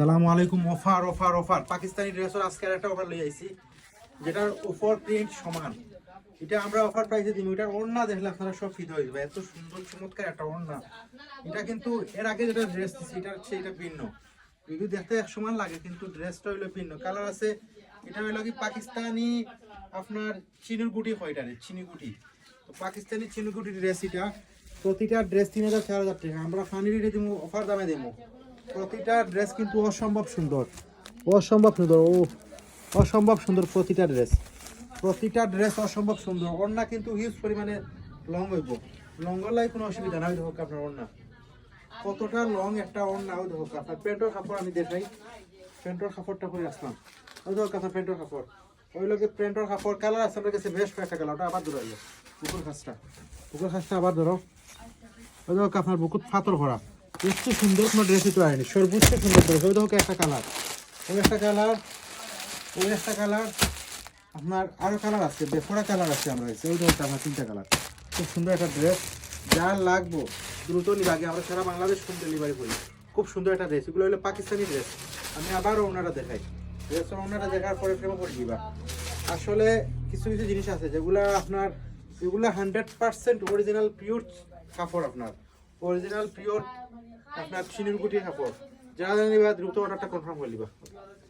সালামু আলাইকুম। Offer offer offer Pakistani ড্রেসের আজকে একটা অফার লই আইছি, যেটার উপর প্রিন্ট সমান। এটা আমরা অফার প্রাইসে দিই। এটার ওড়না দেখলে আপনারা সব ফিদা হয়ে যাবে, এত সুন্দর চমৎকার একটা ওড়না। এটা কিন্তু এর আগে যেটা ড্রেস দিচ্ছি এটা হচ্ছে এটা ভিন্ন, যদি দেখতে এক সমান লাগে কিন্তু ড্রেসটা হইলো ভিন্ন কালার আছে। এটা হইলো কি পাকিস্তানি আপনার চিনুরগুটি হয়, এটা চিনিগুটি। তো পাকিস্তানি চিনুরগুটি ড্রেস এটা, প্রতিটা ড্রেস 3000 4000 টাকা। আমরা ফানি রেটে দিব, অফার দামে দেবো। প্রতিটা ড্রেস কিন্তু অসম্ভব সুন্দর, অসম্ভব সুন্দর, অসম্ভব সুন্দর। প্রতিটা ড্রেস অসম্ভব সুন্দর। ওড়না কিন্তু হিউজ পরিমাণে লং হইব, লঙ্গর লাই কোনো অসুবিধা না। ওই হোক আপনার ওড়না কতটা লং একটা ওড়না। ওই হোক আপনার প্যান্টের কাপড় আমি দেখাই, প্যান্টের কাপড়টা করে আসলাম। ওই হোক আপনার প্যান্টের কাপড়, ওই লোকে প্যান্টের কাপড় কালার আছে আমার কাছে বেশ কয়েকটা কালার। ওটা আবার ধরো, বুকুর খাসটা আবার ধরো। ওই হোক আপনার বুকুর ফাতর ভরা, একটু সুন্দর কোনো ড্রেসই তো আয়নি, সর্বোচ্চ সুন্দর ড্রেস। ওই হোক একটা কালার, ওই একটা কালার, ওই একটা কালার। আপনার আরো কালার আছে, বেফোড়া কালার আছে আমার কাছে। ওই ধরতে আমার 3টা কালার। খুব সুন্দর একটা ড্রেস, যা লাগবো দ্রুত নিবে। আগে আমরা সারা বাংলাদেশ হোম ডেলিভারি করি। খুব সুন্দর একটা ড্রেস, এগুলো হলো পাকিস্তানি ড্রেস। আমি আবারও ওনারা দেখাই, ড্রেসের ওনারা দেখার পরে প্রেমে পড়ে দিবা। আসলে কিছু কিছু জিনিস আছে যেগুলো আপনার, এগুলো 100% অরিজিনাল পিওর কাপড়। আপনার অরিজিনাল পিওর আপনার চিনিরগুটির কাপড়। যারা নিবা দ্রুত অর্ডারটা কনফার্ম করে দিবা।